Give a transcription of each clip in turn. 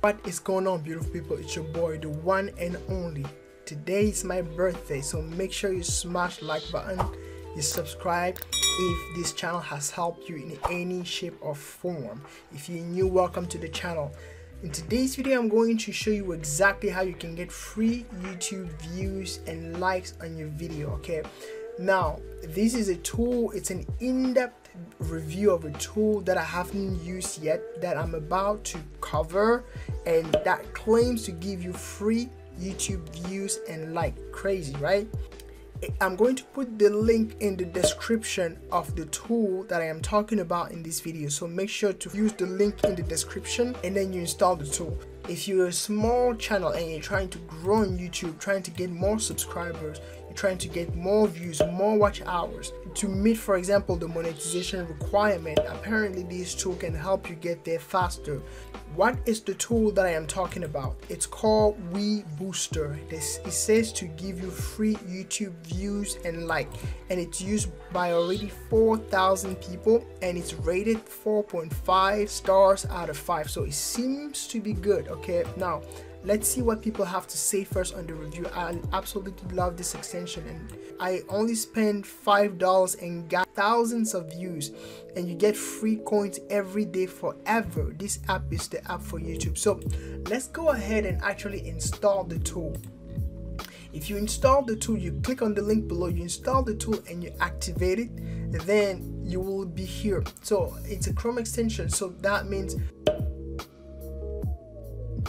What is going on, beautiful people? It's your boy, the one and only. Today is my birthday, so make sure you smash the like button, you subscribe if this channel has helped you in any shape or form. If you're new, welcome to the channel. In today's video, I'm going to show you exactly how you can get free YouTube views and likes on your video. Okay, now this is a tool. It's an in-depth review of a tool that I haven't used yet, that I'm about to cover, and that claims to give you free YouTube views and like. Crazy, right? I'm going to put the link in the description of the tool that I am talking about in this video, so make sure to use the link in the description and then you install the tool. If you're a small channel and you're trying to grow on YouTube, trying to get more subscribers, you're trying to get more views, more watch hours, to meet, for example, the monetization requirement, apparently this tool can help you get there faster. What is the tool that I am talking about? It's called WeBooster. It says to give you free YouTube views and like, and it's used by already 4,000 people, and it's rated 4.5 stars out of 5, so it seems to be good. Okay, now let's see what people have to say first on the review. I absolutely love this extension, and I only spent $5 and got thousands of views, and you get free coins every day forever. This app is the app for YouTube. So let's go ahead and actually install the tool. If you install the tool, you click on the link below, you install the tool and you activate it, and then you will be here. So it's a Chrome extension, so that means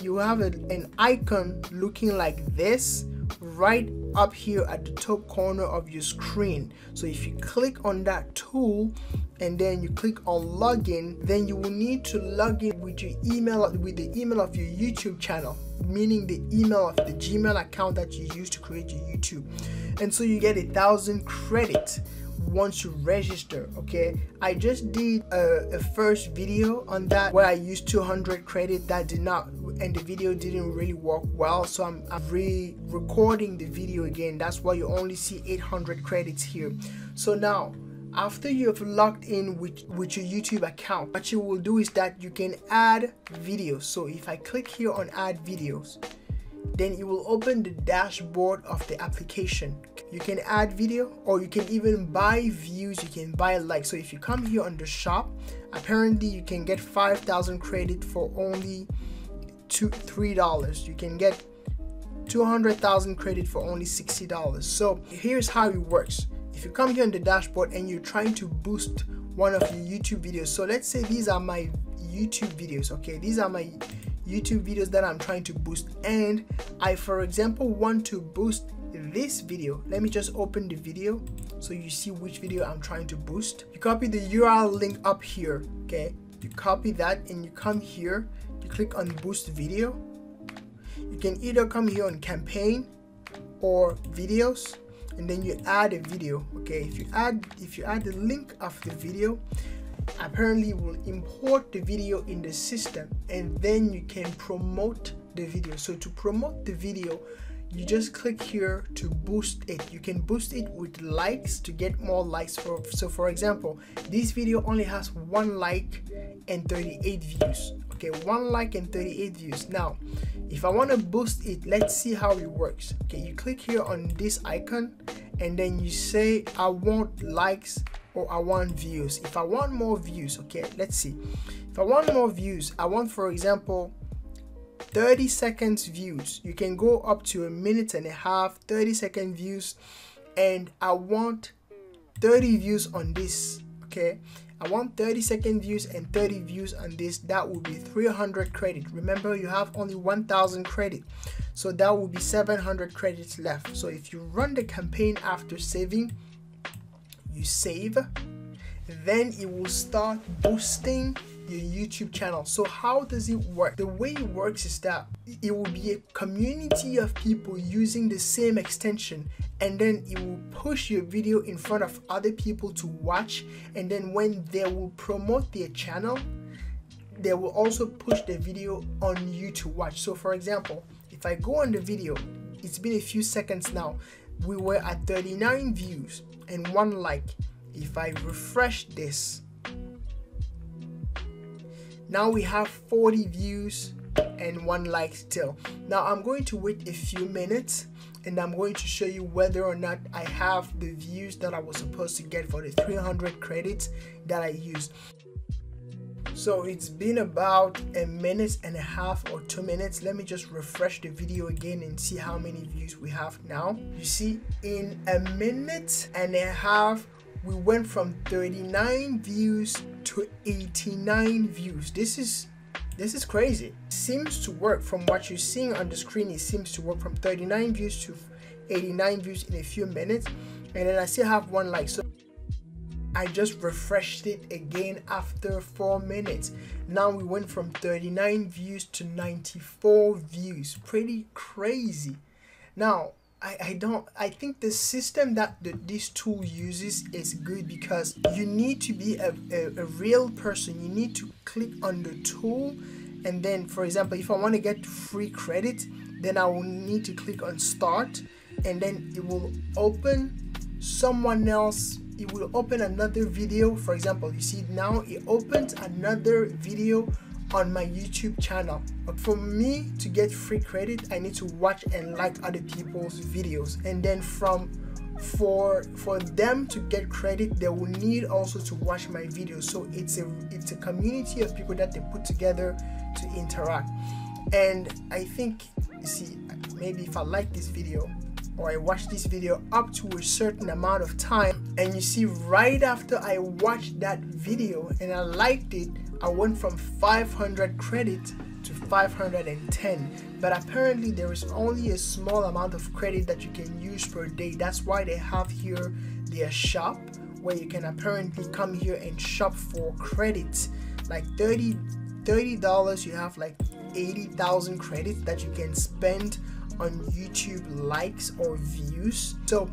you have an icon looking like this right up here at the top corner of your screen. So if you click on that tool and then you click on login, then you will need to log in with your email, with the email of your YouTube channel, meaning the email of the Gmail account that you use to create your YouTube. And so you get 1,000 credits once you register. Okay, I just did a first video on that where I used 200 credit. That did not, and the video didn't really work well, so I'm re-recording the video again. That's why you only see 800 credits here. So now, after you have logged in with your YouTube account, what you will do is that you can add videos. So if I click here on add videos, then it will open the dashboard of the application. You can add video, or you can even buy views, you can buy likes. So if you come here on the shop, apparently you can get 5,000 credit for only $3. You can get 200,000 credit for only $60. So here's how it works. If you come here on the dashboard and you're trying to boost one of your YouTube videos, so let's say these are my YouTube videos. Okay, these are my YouTube videos that I'm trying to boost, and I, for example, want to boost this video. Let me just open the video so you see which video I'm trying to boost. You copy the URL link up here. Okay, you copy that and you come here, you click on boost video. You can either come here on campaign or videos, and then you add a video. Okay, if you add the link of the video, apparently it will import the video in the system, and then you can promote the video. So to promote the video, you just click here to boost it. You can boost it with likes to get more likes. So for example, this video only has 1 like and 38 views. Okay, 1 like and 38 views. Now if I want to boost it, let's see how it works. Okay, you click here on this icon and then you say I want likes or I want views. If I want more views, okay, let's see. If I want more views, I want, for example, 30 seconds views. You can go up to 1.5 minutes, 30-second views, and I want 30 views on this. Okay, I want 30-second views and 30 views on this. That will be 300 credit. Remember, you have only 1,000 credit, so that will be 700 credits left. So if you run the campaign after saving, you save, then it will start boosting your YouTube channel. So how does it work? The way it works is that it will be a community of people using the same extension, and then it will push your video in front of other people to watch, and then when they will promote their channel, they will also push the video on you to watch. So for example, if I go on the video, it's been a few seconds now, we were at 39 views and 1 like. If I refresh this, now we have 40 views 101 likes still. Now I'm going to wait a few minutes and I'm going to show you whether or not I have the views that I was supposed to get for the 300 credits that I used. So it's been about a minute and a half or 2 minutes. Let me just refresh the video again and see how many views we have now. You see, in a minute and a half, we went from 39 views to 89 views. This is crazy. It seems to work. From what you're seeing on the screen, it seems to work from 39 views to 89 views in a few minutes. And then I still have 1 like. So I just refreshed it again after 4 minutes. Now we went from 39 views to 94 views. Pretty crazy. Now, I think the system that this tool uses is good because you need to be a real person. You need to click on the tool, and then, for example, if I want to get free credit, then I will need to click on start, and then it will open someone else. It will open another video. For example, you see now it opens another video on my YouTube channel. But for me to get free credit, I need to watch and like other people's videos, and then for them to get credit, they will need also to watch my videos. So it's a community of people that they put together to interact. And I think, you see, maybe if I like this video or I watch this video up to a certain amount of time, and you see right after I watched that video and I liked it, I went from 500 credit to 510. But apparently there is only a small amount of credit that you can use per day. That's why they have here their shop, where you can apparently come here and shop for credits. Like $30, you have like 80,000 credits that you can spend on YouTube likes or views. So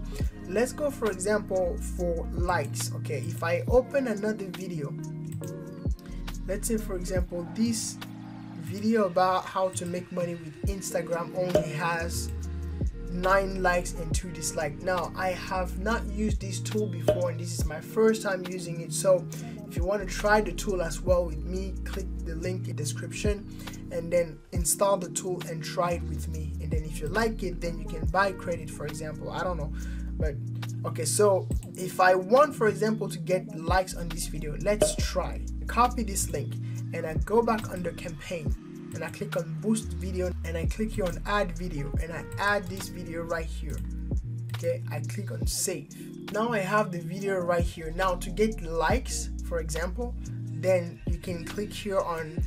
let's go, for example, for likes. Okay, if I open another video, let's say, for example, this video about how to make money with Instagram only has 9 likes and 2 dislikes. Now, I have not used this tool before, and this is my first time using it. So if you want to try the tool as well with me, click the link in the description and then install the tool and try it with me. And then if you like it, then you can buy credit, for example. I don't know, but okay. So if I want, for example, to get likes on this video, let's try. Copy this link and I go back under campaign and I click on boost video and I click here on add video and I add this video right here. Okay, I click on save. Now I have the video right here. Now to get likes, for example, then you can click here on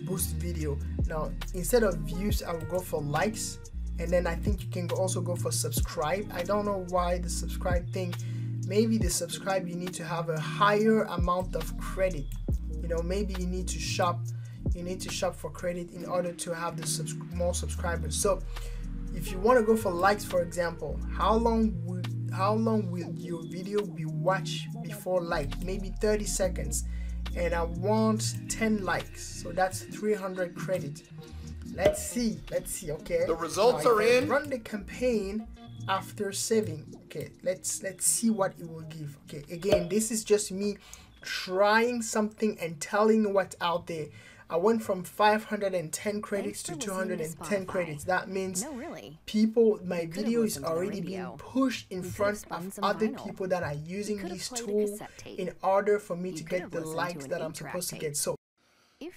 boost video. Now instead of views, I will go for likes, and then I think you can also go for subscribe. I don't know why the subscribe thing. Maybe the subscribe, you need to have a higher amount of credit. You know, maybe you need to shop for credit in order to have the more subscribers. So if you want to go for likes, for example, how long will your video be watched before like? Maybe 30 seconds, and I want 10 likes, so that's 300 credit. Let's see. Okay, the results are in. Run the campaign after saving. Okay, let's see what it will give. Okay, again, this is just me trying something and telling what's out there. I went from 510 credits to 210 credits. That means people, my video is already being pushed in front of other people that are using this tool in order for me to get the likes that I'm supposed to get. So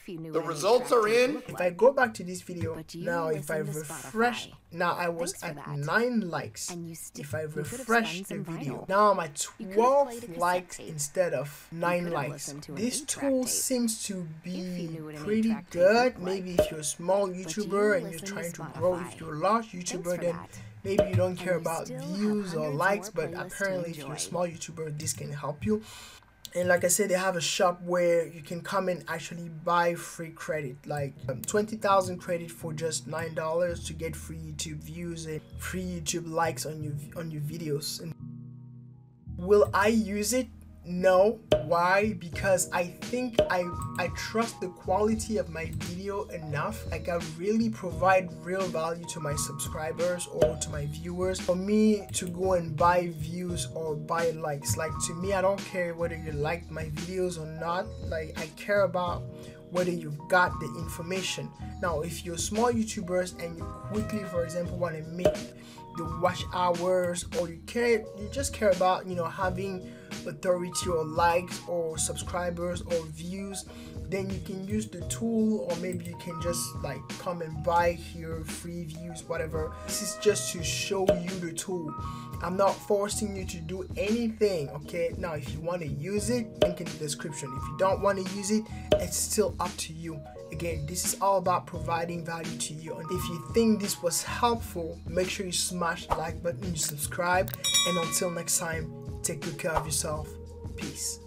the results are in. If I go back to this video now, if I refresh, now I was at 9 likes. If I refresh the video, now I'm at 12 likes instead of 9 likes. This tool seems to be pretty good. Maybe if you're a small YouTuber and you're trying to grow. If you're a large YouTuber, then maybe you don't care about views or likes, but apparently if you're a small YouTuber, this can help you. And like I said, they have a shop where you can come and actually buy free credit, like 20,000 credit for just $9 to get free YouTube views and free YouTube likes on your videos. And will I use it? No. Why? Because I think I trust the quality of my video enough. Like, I really provide real value to my subscribers or to my viewers for me to go and buy views or buy likes. Like, to me, I don't care whether you like my videos or not. Like, I care about whether you've got the information. Now, if you're small YouTubers and you quickly, for example, want to make the watch hours, or you just care about, you know, having authority or likes or subscribers or views, then you can use the tool, or maybe you can just like come and buy here free views, whatever. This is just to show you the tool. I'm not forcing you to do anything, okay? Now, if you want to use it, link in the description. If you don't want to use it, it's still up to you. Again, this is all about providing value to you. And if you think this was helpful, make sure you smash the like button, you subscribe, and until next time, take good care of yourself. Peace.